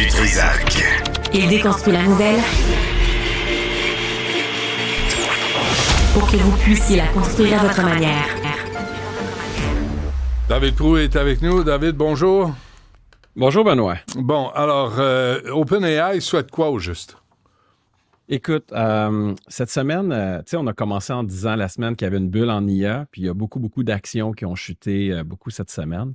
du Trisac. Il déconstruit la nouvelle pour que vous puissiez la construire à votre manière. David Proulx est avec nous. David, bonjour. Bonjour, Benoît. Bon, alors, OpenAI souhaite quoi au juste? Écoute, cette semaine, on a commencé en disant la semaine qu'il y avait une bulle en IA, puis il y a beaucoup d'actions qui ont chuté beaucoup cette semaine.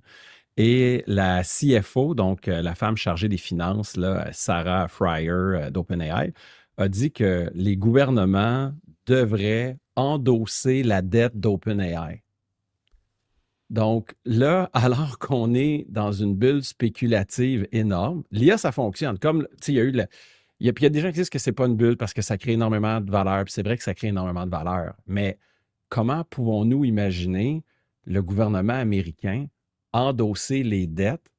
Et la CFO, donc la femme chargée des finances, là, Sarah Frier d'OpenAI, a dit que les gouvernements devraient endosser la dette d'OpenAI. Donc là, alors qu'on est dans une bulle spéculative énorme, l'IA, ça fonctionne. Comme, tu sais, il y a des gens qui disent que c'est pas une bulle parce que ça crée énormément de valeur, puis c'est vrai que ça crée énormément de valeur. Mais comment pouvons-nous imaginer le gouvernement américain endosser les dettes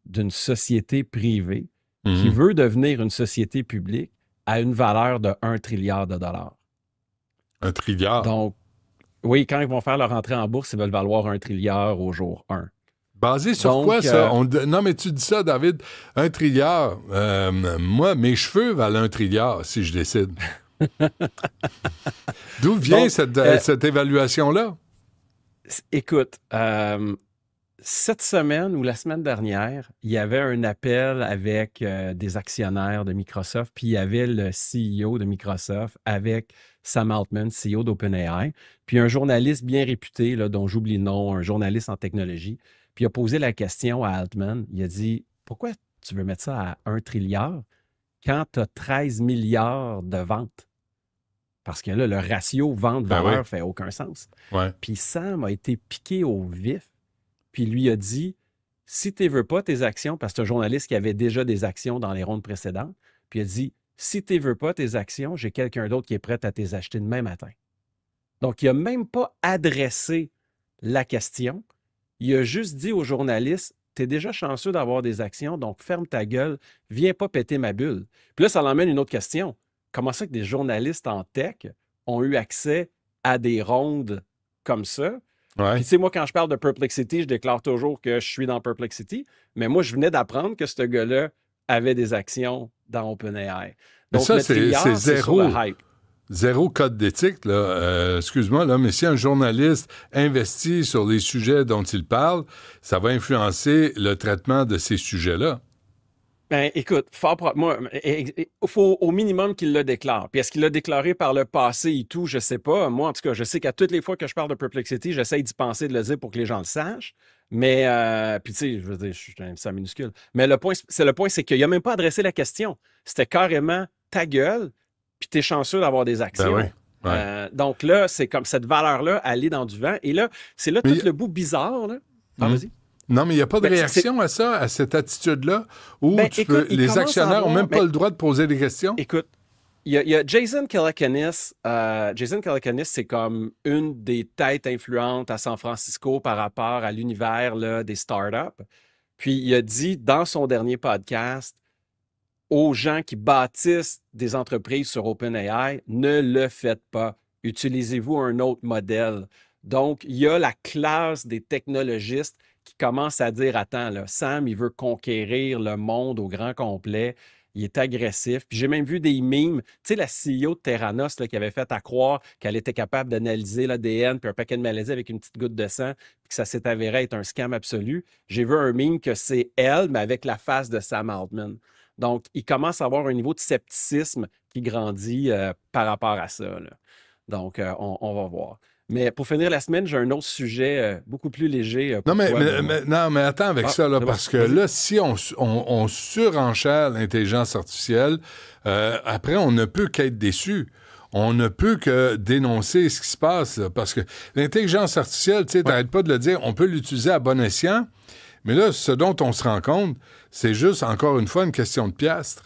d'une société privée qui veut devenir une société publique à une valeur de 1 trilliard de dollars? 1 trilliard? Donc, oui, quand ils vont faire leur entrée en bourse, ils veulent valoir 1 trilliard au jour 1. Basé sur Donc, quoi, ça? Non, mais tu dis ça, David, 1 trilliard. Moi, mes cheveux valent 1 trilliard, si je décide. D'où vient Donc, cette évaluation-là? Écoute, cette semaine ou la semaine dernière, il y avait un appel avec des actionnaires de Microsoft, puis il y avait le CEO de Microsoft avec Sam Altman, CEO d'OpenAI, puis un journaliste bien réputé, là, dont j'oublie le nom, un journaliste en technologie, puis il a posé la question à Altman. Il a dit « Pourquoi tu veux mettre ça à 1 trilliard quand tu as 13 milliards de ventes? » Parce que là, le ratio vente-valeur fait aucun sens. Ouais. Puis Sam a été piqué au vif, puis lui a dit « Si tu ne veux pas tes actions, parce que c'est un journaliste qui avait déjà des actions dans les rondes précédentes, puis il a dit « Si tu ne veux pas tes actions, j'ai quelqu'un d'autre qui est prêt à les acheter demain matin. » Donc, il n'a même pas adressé la question. Il a juste dit au journaliste « Tu es déjà chanceux d'avoir des actions, donc ferme ta gueule, viens pas péter ma bulle. » Puis là, ça l'emmène une autre question. Comment ça que des journalistes en tech ont eu accès à des rondes comme ça? Ouais. Puis tu sais, moi, quand je parle de Perplexity, je déclare toujours que je suis dans Perplexity, mais moi, je venais d'apprendre que ce gars-là avait des actions dans OpenAI. Mais Donc, ça, le c'est trilliard, zéro. sur le hype. Zéro code d'éthique, là. Excuse-moi, là, mais si un journaliste investit sur les sujets dont il parle, ça va influencer le traitement de ces sujets-là. Ben, écoute, moi, il faut au minimum qu'il le déclare. Puis est-ce qu'il l'a déclaré par le passé et tout, je sais pas. Moi, en tout cas, je sais qu'à toutes les fois que je parle de Perplexity, j'essaye d'y penser, de le dire pour que les gens le sachent. Mais, puis tu sais, je veux dire, je suis un minuscule. Mais le point, c'est qu'il n'a même pas adressé la question. C'était carrément ta gueule, puis t'es chanceux d'avoir des actions. Ben oui, ouais. Donc là, c'est comme cette valeur-là, elle est dans du vent. Et là, c'est là tout le bout bizarre, là. Ah, vas-y. Non, mais il n'y a pas de réaction à ça, à cette attitude-là, où les actionnaires n'ont même pas le droit de poser des questions? Écoute, il y a Jason Calacanis. Jason Calacanis, c'est comme une des têtes influentes à San Francisco par rapport à l'univers là, des startups. Puis il a dit dans son dernier podcast aux gens qui bâtissent des entreprises sur OpenAI, ne le faites pas. Utilisez-vous un autre modèle. Donc, il y a la classe des technologistes qui commence à dire, attends, là, Sam, il veut conquérir le monde au grand complet. Il est agressif. Puis j'ai même vu des memes. Tu sais, la CEO de Theranos là, qui avait fait à croire qu'elle était capable d'analyser l'ADN puis un paquet de maladies avec une petite goutte de sang, puis que ça s'est avéré être un scam absolu. J'ai vu un meme que c'est elle, mais avec la face de Sam Altman. Donc, il commence à avoir un niveau de scepticisme qui grandit par rapport à ça, là. Donc, on va voir. Mais pour finir la semaine, j'ai un autre sujet beaucoup plus léger. Non, mais attends avec ça, là, parce que là, si on surenchère l'intelligence artificielle, après, on ne peut qu'être déçu. On ne peut que dénoncer ce qui se passe, là, parce que l'intelligence artificielle, tu sais, t'arrêtes pas de le dire, on peut l'utiliser à bon escient, mais là, ce dont on se rend compte, c'est juste, encore une fois, une question de piastres.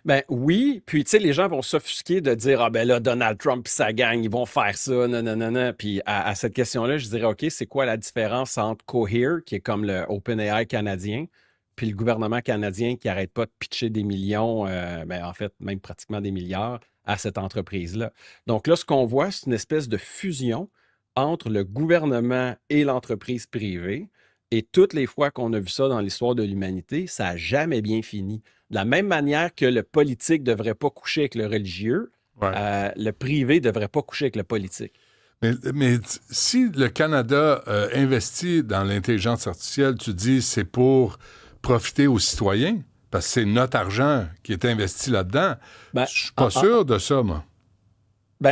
Ben oui, puis tu sais, les gens vont s'offusquer de dire « Ah ben là, Donald Trump et sa gang, ils vont faire ça, non. » Puis à cette question-là, je dirais « OK, c'est quoi la différence entre Cohere, qui est comme le OpenAI canadien, puis le gouvernement canadien qui n'arrête pas de pitcher des millions, en fait, même pratiquement des milliards, à cette entreprise-là. » Donc là, ce qu'on voit, c'est une espèce de fusion entre le gouvernement et l'entreprise privée. Et toutes les fois qu'on a vu ça dans l'histoire de l'humanité, ça n'a jamais bien fini. De la même manière que le politique ne devrait pas coucher avec le religieux, le privé ne devrait pas coucher avec le politique. Mais si le Canada investit dans l'intelligence artificielle, tu dis c'est pour profiter aux citoyens, parce que c'est notre argent qui est investi là-dedans. Je ne suis pas sûr de ça, moi.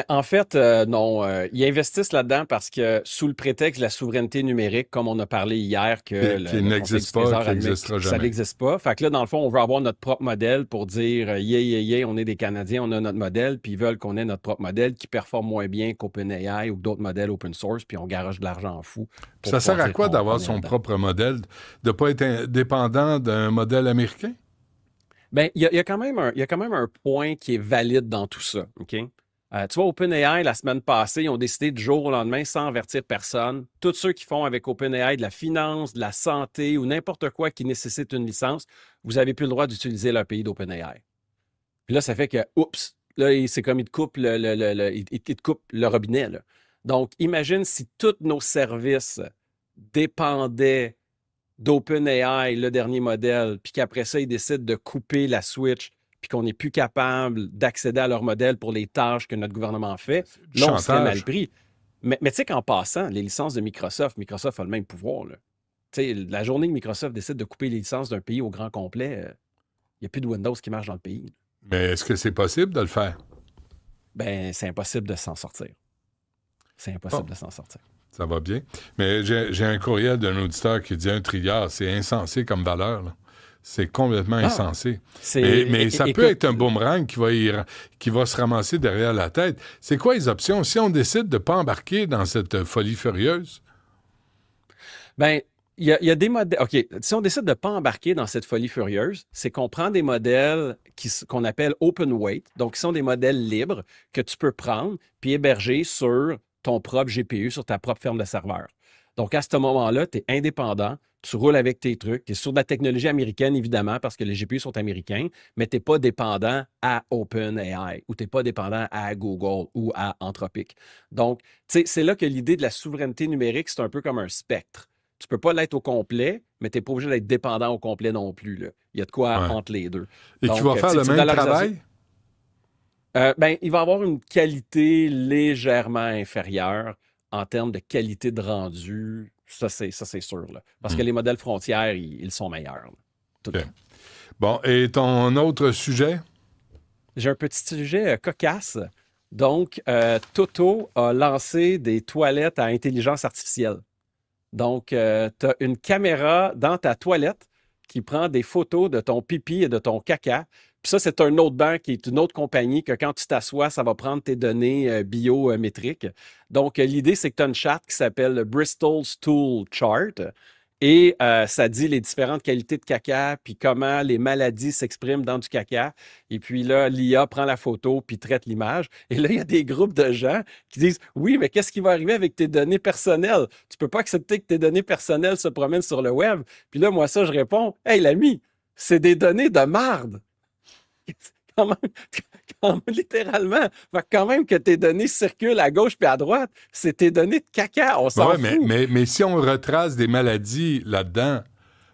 En fait, non. Ils investissent là-dedans parce que, sous le prétexte de la souveraineté numérique, comme on a parlé hier, que qui n'existe pas, qui n'existera jamais. Ça n'existe pas. Fait que là, dans le fond, on veut avoir notre propre modèle pour dire on est des Canadiens, on a notre modèle, puis ils veulent qu'on ait notre propre modèle qui performe moins bien qu'OpenAI ou d'autres modèles open source, puis on garoche de l'argent en fou. Ça sert à quoi d'avoir son propre modèle, de ne pas être dépendant d'un modèle américain? Il y a quand même un point qui est valide dans tout ça, OK? Tu vois, OpenAI, la semaine passée, ils ont décidé du jour au lendemain, sans avertir personne, tous ceux qui font avec OpenAI de la finance, de la santé ou n'importe quoi qui nécessite une licence, vous n'avez plus le droit d'utiliser l'API d'OpenAI. Puis là, ça fait que, oups, là, c'est comme il te coupe le robinet. Là. Donc, imagine si tous nos services dépendaient d'OpenAI, le dernier modèle, puis qu'après ça, ils décident de couper la switch puis qu'on n'est plus capable d'accéder à leur modèle pour les tâches que notre gouvernement fait, là, on serait mal pris. Mais tu sais qu'en passant, les licences de Microsoft a le même pouvoir. Là. La journée que Microsoft décide de couper les licences d'un pays au grand complet, il n'y a plus de Windows qui marche dans le pays. Là. Mais est-ce que c'est possible de le faire? C'est impossible de s'en sortir. C'est impossible de s'en sortir. Ça va bien. Mais j'ai un courriel d'un auditeur qui dit 1 trilliard, c'est insensé comme valeur, là. C'est complètement insensé. Mais ça peut être un boomerang qui va se ramasser derrière la tête. C'est quoi les options? Si on décide de ne pas embarquer dans cette folie furieuse? Il y a des modèles... OK, si on décide de ne pas embarquer dans cette folie furieuse, c'est qu'on prend des modèles qu'on appelle open weight, donc qui sont des modèles libres que tu peux prendre puis héberger sur ton propre GPU, sur ta propre ferme de serveurs. Donc, à ce moment-là, tu es indépendant, tu roules avec tes trucs, tu es sur de la technologie américaine, évidemment, parce que les GPU sont américains, mais tu n'es pas dépendant à OpenAI ou tu n'es pas dépendant à Google ou à Anthropic. Donc, c'est là que l'idée de la souveraineté numérique, c'est un peu comme un spectre. Tu ne peux pas l'être au complet, mais tu n'es pas obligé d'être dépendant au complet non plus. Là. Il y a de quoi entre les deux. Et tu vas faire le même travail? Il va avoir une qualité légèrement inférieure en termes de qualité de rendu. Ça, c'est sûr. Là. Parce que les modèles frontières, ils sont meilleurs. Okay. Bon, et ton autre sujet? J'ai un petit sujet cocasse. Donc, Toto a lancé des toilettes à intelligence artificielle. Donc, tu as une caméra dans ta toilette qui prend des photos de ton pipi et de ton caca. Puis ça, c'est un autre banc qui est une autre compagnie que quand tu t'assois, ça va prendre tes données biométriques. Donc, l'idée, c'est que tu as une charte qui s'appelle Bristol Stool Chart et ça dit les différentes qualités de caca puis comment les maladies s'expriment dans du caca. Et puis là, l'IA prend la photo puis traite l'image. Et là, il y a des groupes de gens qui disent « Oui, mais qu'est-ce qui va arriver avec tes données personnelles? Tu peux pas accepter que tes données personnelles se promènent sur le web. » Puis là, moi, ça, je réponds « Hey, l'ami, c'est des données de marde! » Quand même, littéralement, quand même que tes données circulent à gauche puis à droite, c'est tes données de caca, on s'en fout. Mais si on retrace des maladies là-dedans,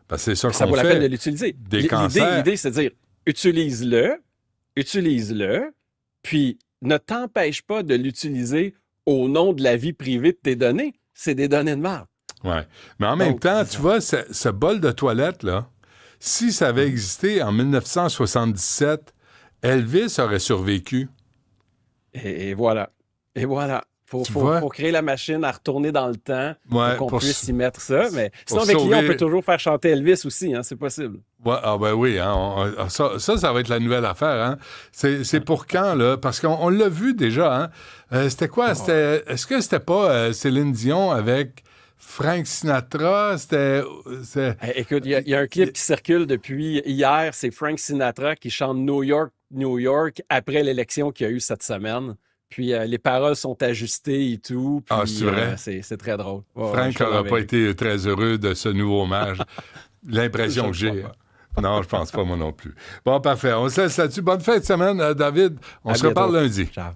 parce que c'est ça qu'on fait. Ça vaut la peine de l'utiliser. Des cancers. L'idée, c'est de dire, utilise-le, puis ne t'empêche pas de l'utiliser au nom de la vie privée de tes données. C'est des données de marde. Oui, mais en même temps, tu vois, ce bol de toilette, là, si ça avait existé en 1977, Elvis aurait survécu. Et voilà. Faut créer la machine à retourner dans le temps pour qu'on puisse y mettre ça. Mais sinon, avec l'IA, on peut toujours faire chanter Elvis aussi, hein, c'est possible. Ouais, oui, hein, ça va être la nouvelle affaire. Hein. C'est pour quand, là? Parce qu'on l'a vu déjà. Hein. C'était quoi? Est-ce que c'était pas Céline Dion avec Frank Sinatra? Écoute, il y a un clip qui circule depuis hier. C'est Frank Sinatra qui chante New York après l'élection qu'il y a eu cette semaine. Puis les paroles sont ajustées et tout. Puis, c'est vrai? C'est très drôle. Frank n'aura pas été très heureux de ce nouveau hommage. L'impression que j'ai. Non, je pense pas, moi non plus. Bon, parfait. On se laisse là-dessus. Bonne fin de semaine, David. On se reparle lundi. Ciao.